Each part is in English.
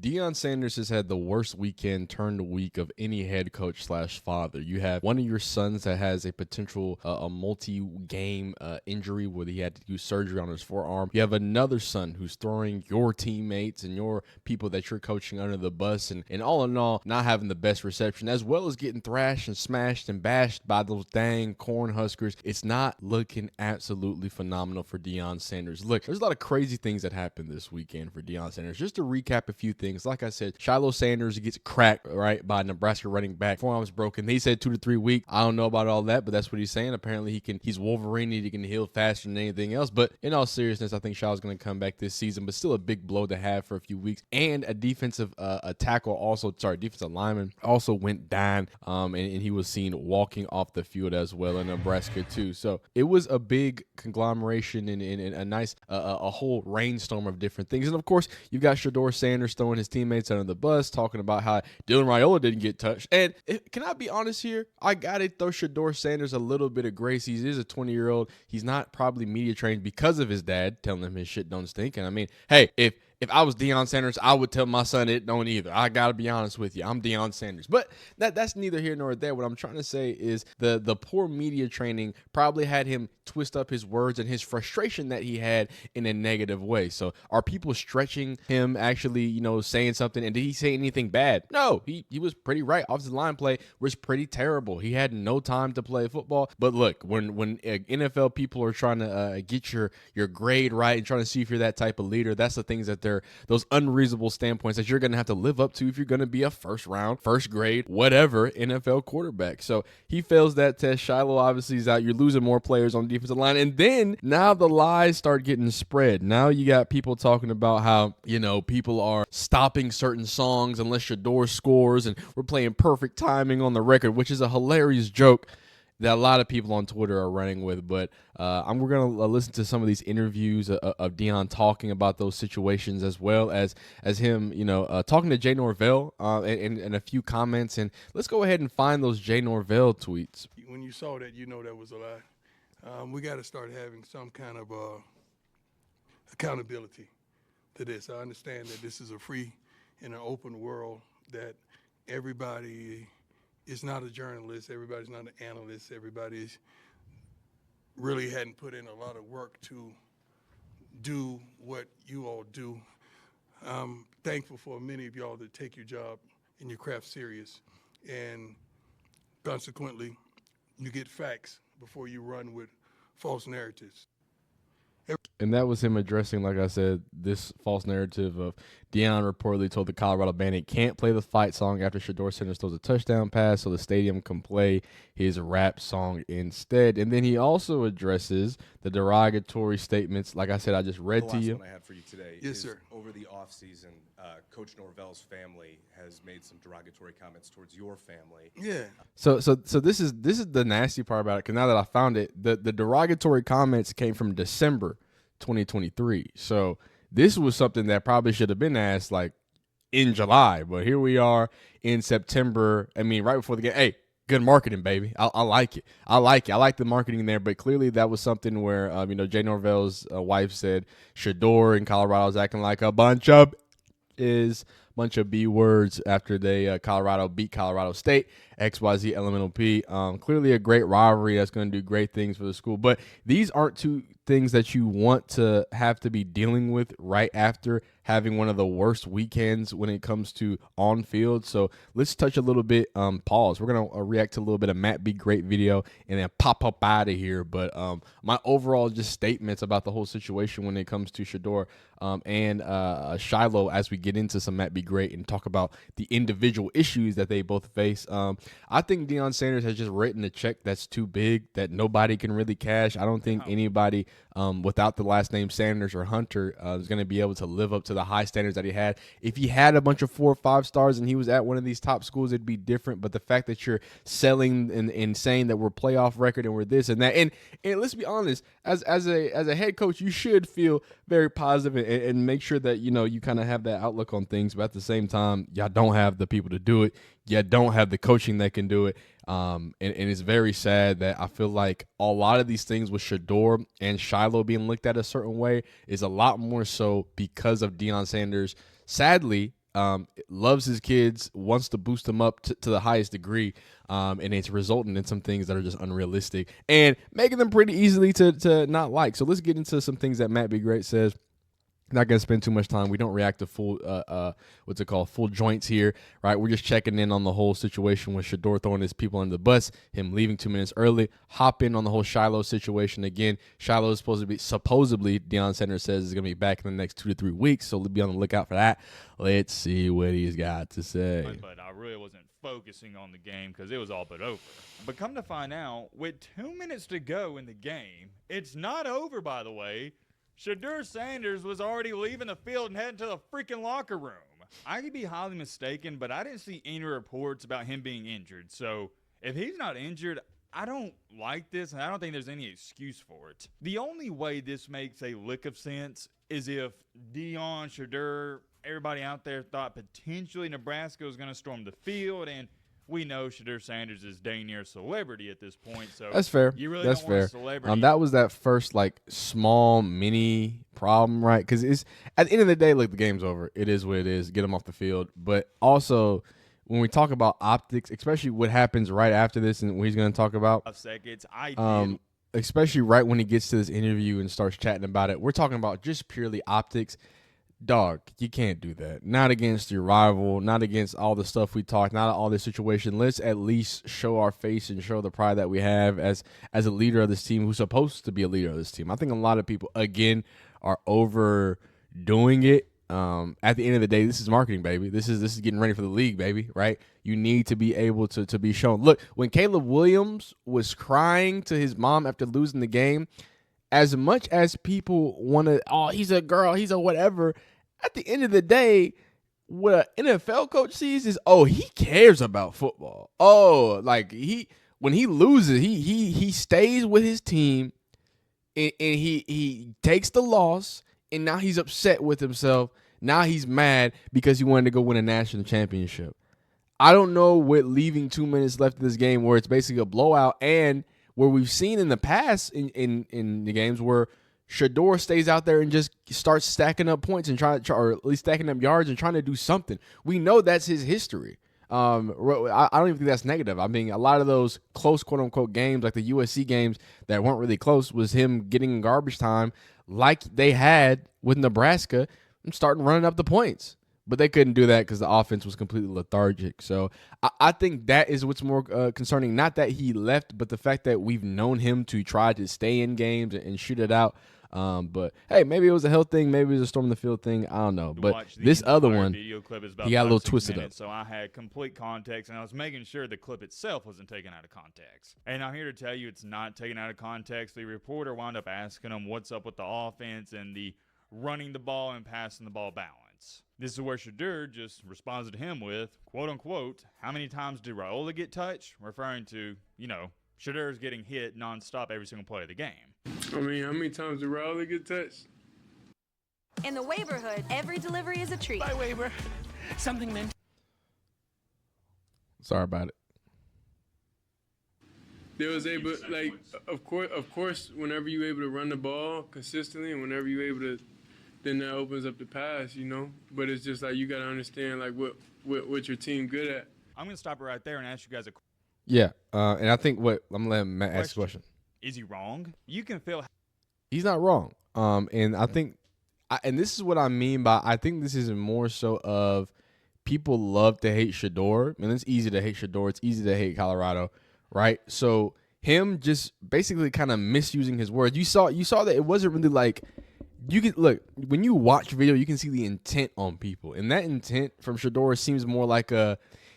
Deion Sanders has had the worst weekend turned week of any head coach / father. You have one of your sons that has a potential a multi-game injury where he had to do surgery on his forearm. You have another son who's throwing your teammates and your people that you're coaching under the bus, and all in all, not having the best reception, as well as getting thrashed and smashed and bashed by those dang Cornhuskers. It's not looking absolutely phenomenal for Deion Sanders. Look, there's a lot of crazy things that happened this weekend for Deion Sanders. Just to recap a few things. Like I said, Shiloh Sanders gets cracked, right, by Nebraska running back. Forearm's broken. He said 2 to 3 weeks. I don't know about all that, but that's what he's saying. Apparently, he's Wolverine. He can heal faster than anything else. But in all seriousness, I think Shiloh's going to come back this season, but still a big blow to have for a few weeks. And a defensive defensive lineman also went down, and he was seen walking off the field as well in Nebraska too. So it was a big conglomeration and a nice a whole rainstorm of different things. And of course, you've got Shedeur Sanders throwing his teammates under the bus, talking about how Dylan Raiola didn't get touched. And can I be honest here? I got to throw Shedeur Sanders a little bit of grace. He is a 20-year-old. He's not probably media trained because of his dad telling him his shit don't stink. And I mean, hey, if I was Deion Sanders, I would tell my son it don't either. I got to be honest with you. I'm Deion Sanders. But that's neither here nor there. What I'm trying to say is the poor media training probably had him twist up his words and his frustration that he had in a negative way. So are people stretching him actually, saying something? And did he say anything bad? No, he was pretty right. Offensive line play was pretty terrible. He had no time to play football. But look, when NFL people are trying to get your grade right and trying to see if you're that type of leader, that's the things that those unreasonable standpoints that you're going to have to live up to if you're going to be a first round, first grade, whatever NFL quarterback. So he fails that test. Shiloh obviously is out. You're losing more players on the defensive line. And then now the lies start getting spread. Now you got people talking about how, people are stopping certain songs unless Shedeur scores, and we're playing perfect timing on the record, which is a hilarious joke that a lot of people on Twitter are running with. But we're going to listen to some of these interviews of Deion talking about those situations, as well as him, talking to Jay Norvell and a few comments. And let's go ahead and find those Jay Norvell tweets. When you saw that, that was a lie. We got to start having some kind of accountability to this. I understand that this is a free and an open world, that everybody is not a journalist, everybody's not an analyst, everybody's really hadn't put in a lot of work to do what you all do. I'm thankful for many of y'all that take your job and your craft serious, and consequently, you get facts before you run with false narratives. And that was him addressing, like I said, this false narrative of Deion reportedly told the Colorado band it can't play the fight song after Shedeur Sanders throws a touchdown pass, so the stadium can play his rap song instead. And then he also addresses the derogatory statements, like I said, I just read to you. The last one I have for you today is, sir. Over the offseason, Coach Norvell's family has made some derogatory comments towards your family. Yeah. So this is the nasty part about it, because now that I found it, the derogatory comments came from December 2023. So this was something that probably should have been asked like in July, but here we are in September. I mean, right before the game. Hey, good marketing, baby. I like it. I like the marketing there, but clearly that was something where, Jay Norvell's wife said Shedeur in Colorado is acting like a bunch of B words after they Colorado beat Colorado State, XYZ Elemental P. Clearly a great rivalry that's going to do great things for the school. But these aren't two things that you want to have to be dealing with right after having one of the worst weekends when it comes to on field. So let's touch a little bit. Pause. We're going to react to a little bit of Matt B. Great video and then pop up out of here. But my overall just statements about the whole situation when it comes to Shedeur and Shiloh, as we get into some Matt B. Great and talk about the individual issues that they both face. I think Deion Sanders has just written a check that's too big that nobody can really cash. I don't think anybody without the last name Sanders or Hunter is going to be able to live up to the high standards that he had. If he had a bunch of 4 or 5 stars and he was at one of these top schools, it'd be different. But the fact that you're selling and saying that we're playoff record and we're this and that, and let's be honest, as a head coach, you should feel very positive and make sure that you kind of have that outlook on things. But at the same time, y'all don't have the people to do it. You don't have the coaching that can do it. And it's very sad that I feel like a lot of these things with Shedeur and Shiloh being looked at a certain way is a lot more so because of Deion Sanders, sadly, loves his kids, wants to boost them up to the highest degree, and it's resulting in some things that are just unrealistic and making them pretty easily to not like. So let's get into some things that Matt Be Great says. Not going to spend too much time. We don't react to full, what's it called, full joints here, right? We're just checking in on the whole situation with Shedeur throwing his people under the bus, him leaving 2 minutes early, hop in on the whole Shiloh situation again. Shiloh is supposedly, Deion Sanders says, is going to be back in the next 2 to 3 weeks, so be on the lookout for that. Let's see what he's got to say. But I really wasn't focusing on the game because it was all but over. But come to find out, with 2 minutes to go in the game, it's not over, by the way. Shedeur Sanders was already leaving the field and heading to the freaking locker room. I could be highly mistaken, but I didn't see any reports about him being injured. So if he's not injured, I don't like this, and I don't think there's any excuse for it. The only way this makes a lick of sense is if Deion, Shedeur, everybody out there thought potentially Nebraska was going to storm the field, and we know Shedeur Sanders is dang near a celebrity at this point. So that's fair. You really that's don't want fair. a celebrity. That was that first small mini problem, right? Because it's at the end of the day, look, the game's over. It is what it is. Get him off the field. But also, when we talk about optics, especially what happens right after this, and what he's going to talk about, seconds, especially right when he gets to this interview and starts chatting about it, we're talking about just purely optics. Dog, you can't do that. Not against your rival, not against all the stuff we talked, not all this situation. Let's at least show our face and show the pride that we have as a leader of this team who's supposed to be a leader of this team. I think a lot of people, again, are overdoing it. At the end of the day, this is marketing, baby. This is getting ready for the league, baby, right? You need to be able to be shown. Look, when Caleb Williams was crying to his mom after losing the game, as much as people want to, oh, he's a girl, he's a whatever, at the end of the day, what an NFL coach sees is, oh, he cares about football. Oh, when he loses, he stays with his team, and he takes the loss, and now he's upset with himself. Now he's mad because he wanted to go win a national championship. I don't know what leaving 2 minutes left in this game where it's basically a blowout, and where we've seen in the past in the games where Shedeur stays out there and just starts stacking up points and or at least stacking up yards and trying to do something. We know that's his history. I don't even think that's negative. I mean, a lot of those close quote-unquote games, like the USC games that weren't really close, was him getting in garbage time like they had with Nebraska and starting running up the points. But they couldn't do that because the offense was completely lethargic. So I think that is what's more concerning. Not that he left, but the fact that we've known him to try to stay in games and shoot it out. But, hey, maybe it was a health thing. Maybe it was a storm the field thing. I don't know. But this other one, video clip is about he got a little twisted up. So I had complete context, and I was making sure the clip itself wasn't taken out of context. And I'm here to tell you it's not taken out of context. The reporter wound up asking him what's up with the offense and the running the ball and passing the ball balance. This is where Shedeur just responds to him with, quote unquote, how many times did Raiola get touched? Referring to, Shedeur's getting hit nonstop every single play of the game. I mean, how many times did Raiola get touched? In the Waverhood, every delivery is a treat. By Waver, something meant. Sorry about it. There was able, of course, whenever you're able to run the ball consistently and whenever you're able to, then that opens up the pass, But it's just you got to understand, what your team good at. I'm going to stop it right there and ask you guys a question. Yeah, and I think I'm going to let Matt ask a question. Is he wrong? You can feel. He's not wrong. And I think, and this is what I mean by, I think this is more so of people love to hate Shedeur. I mean, it's easy to hate Shedeur. It's easy to hate Colorado, right? So him just basically kind of misusing his words. You saw that it wasn't really you can look when you watch video, you can see the intent on people, and that intent from Shedeur seems more like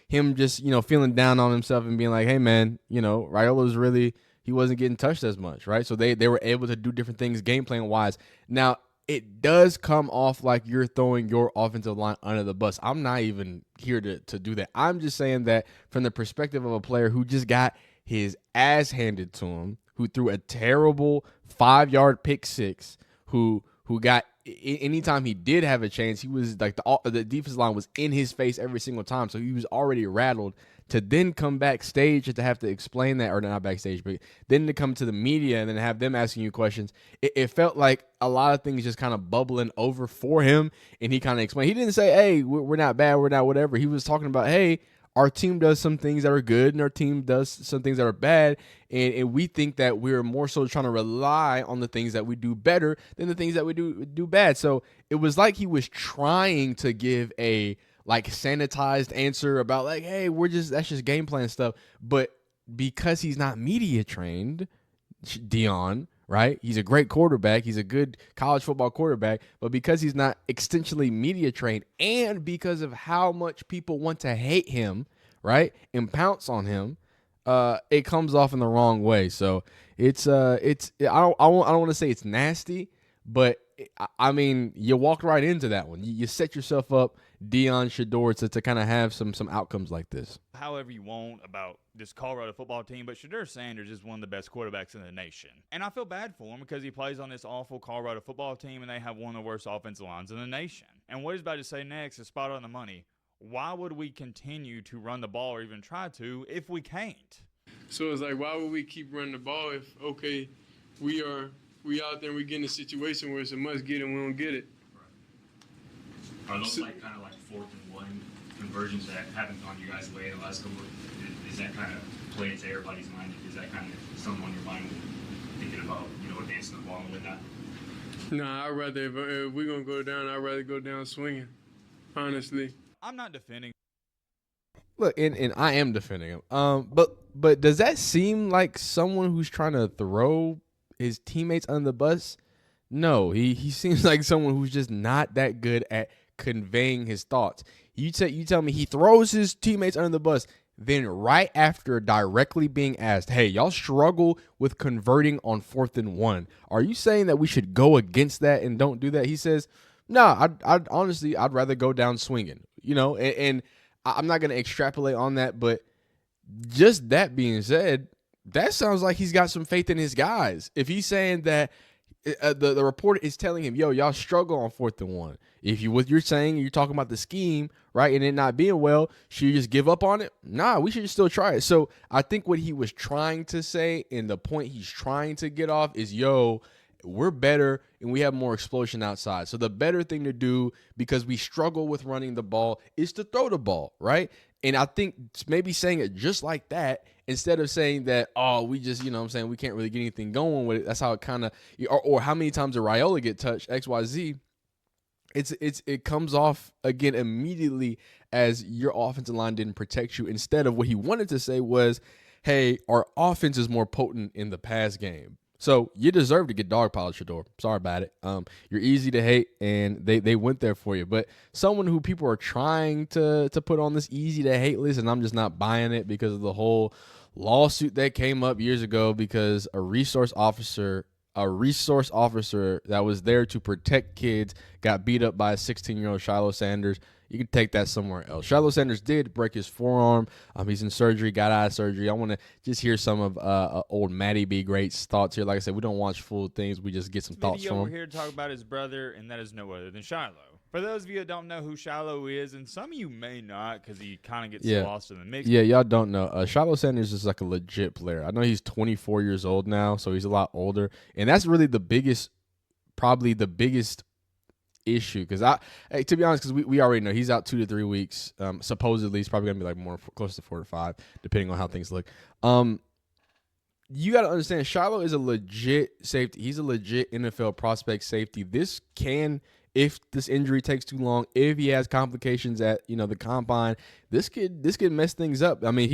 him just feeling down on himself and being like, hey man, Raiola's really. He wasn't getting touched as much, right? So they were able to do different things game plan wise. Now, it does come off like you're throwing your offensive line under the bus. I'm not even here to do that. I'm just saying that from the perspective of a player who just got his ass handed to him, who threw a terrible 5-yard pick six, who got anytime he did have a chance, he was like the defensive line was in his face every single time, so he was already rattled. To then come backstage and to have to explain that, or not backstage, but then to come to the media and then have them asking you questions, it felt like a lot of things just kind of bubbling over for him, and he kind of explained. He didn't say, hey, we're not bad, we're not whatever. He was talking about, hey, our team does some things that are good and our team does some things that are bad, and we think that we're more so trying to rely on the things that we do better than the things that we do bad. So it was like he was trying to give a like sanitized answer about like, hey, that's just game plan stuff. But because he's not media trained, Deion, right? He's a great quarterback. He's a good college football quarterback. But because he's not extensionally media trained, and because of how much people want to hate him, right, and pounce on him, it comes off in the wrong way. So I don't want to say it's nasty, but I mean, you walked right into that one. You set yourself up, Deion, Shedeur, to kind of have some outcomes like this. However you want about this Colorado football team, but Shedeur Sanders is one of the best quarterbacks in the nation. And I feel bad for him because he plays on this awful Colorado football team, and they have one of the worst offensive lines in the nation. And what he's about to say next is spot on the money. Why would we continue to run the ball or even try to if we can't? So it's like, why would we keep running the ball if, okay, we out there and we get in a situation where it's a must get and we don't get it? Are those kind of like 4th and 1 conversions that haven't gone your guys' way in the last couple is that kind of play into everybody's mind? Is that kind of something on your mind thinking about, advancing the ball and whatnot? Nah, I'd rather, if we're going to go down, I'd rather go down swinging, honestly. I'm not defending. Look, and I am defending him. But does that seem like someone who's trying to throw his teammates under the bus? No, he seems like someone who's just not that good at conveying his thoughts. You tell me he throws his teammates under the bus, then right after directly being asked, hey, y'all struggle with converting on 4th and 1. Are you saying that we should go against that and don't do that? He says, no, I'd honestly, I'd rather go down swinging, and I'm not going to extrapolate on that, but just that being said, that sounds like he's got some faith in his guys. If he's saying that the reporter is telling him, yo, y'all struggle on 4th and 1. What you're saying, you're talking about the scheme, right, and it not being well, should you just give up on it? Nah, we should still try it. So I think what he was trying to say and the point he's trying to get off is, yo, we're better and we have more explosion outside. So the better thing to do, because we struggle with running the ball, is to throw the ball, right? And I think maybe saying it just like that, instead of saying that, oh, we just, we can't really get anything going with it. That's how it kind of, or how many times did Raiola get touched, XYZ. It comes off again immediately as your offensive line didn't protect you, instead of what he wanted to say was, hey, our offense is more potent in the pass game. So you deserve to get dogpiled, Shedeur. Sorry about it. You're easy to hate, and they went there for you. But someone who people are trying to put on this easy to hate list, and I'm just not buying it because of the whole lawsuit that came up years ago because a resource officer that was there to protect kids got beat up by a 16-year-old Shiloh Sanders. You can take that somewhere else. Shiloh Sanders did break his forearm. He's in surgery, got out of surgery. I want to just hear some of old Matty B. Great's thoughts here. Like I said, we don't watch full things. We just get some thoughts from him. We're here to talk about his brother, and that is no other than Shiloh. For those of you that don't know who Shiloh is, and some of you may not because he kind of gets lost in the mix. Yeah, y'all don't know. Shiloh Sanders is like a legit player. I know he's 24 years old now, so he's a lot older. And that's really probably the biggest issue, because to be honest, because we already know he's out 2 to 3 weeks. Supposedly he's probably gonna be like more close to 4 to 5, depending on how things look. You got to understand, Shiloh is a legit safety. He's a legit NFL prospect safety. If this injury takes too long, if he has complications at the combine, this could mess things up. I mean,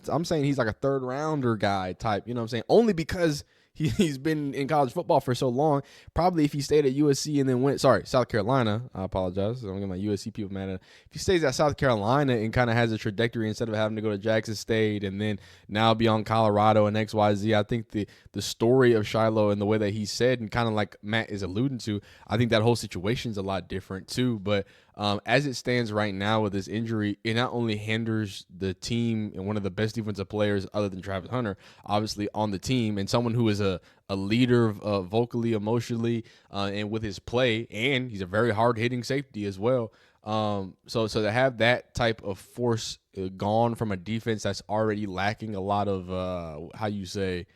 I'm saying he's like a 3rd rounder guy type. You know what I'm saying? Only because he's been in college football for so long. Probably if he stayed at USC and then South Carolina. I apologize. I'm getting my USC people mad at him. If he stays at South Carolina and kind of has a trajectory instead of having to go to Jackson State and then now be on Colorado and XYZ, I think the story of Shiloh and the way that he said, and kind of like Matt is alluding to, I think that whole situation is a lot different too. But As it stands right now with this injury, it not only hinders the team and one of the best defensive players other than Travis Hunter, obviously on the team, and someone who is a leader vocally, emotionally, and with his play, and he's a very hard-hitting safety as well. So to have that type of force gone from a defense that's already lacking a lot of how you say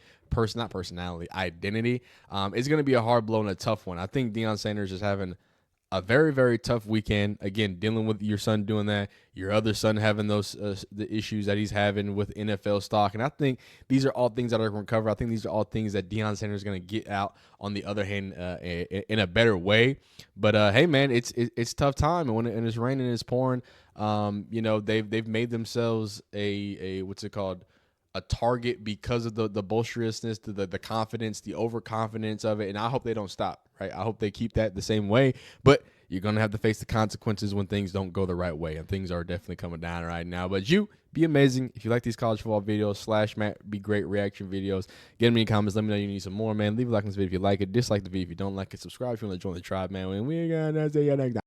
not personality, identity, it's going to be a hard blow and a tough one. I think Deion Sanders is having a very, very tough weekend. Again, dealing with your son doing that, your other son having those the issues that he's having with NFL stock. And I think these are all things that are going to recover. I think these are all things that Deion Sanders is going to get out on the other hand in a better way. But, hey, man, it's tough time. And when it's raining and it's pouring, they've made themselves a what's it called? A target because of the boisterousness, the confidence, the overconfidence of it. And I hope they don't stop, right? I hope they keep that the same way. But you're going to have to face the consequences when things don't go the right way. And things are definitely coming down right now. But you, be amazing. If you like these college football videos, /Matt, be great reaction videos. Get them in the comments. Let me know you need some more, man. Leave a like on this video if you like it. Dislike the video if you don't like it. Subscribe if you want to join the tribe, man. And we got to see you next time.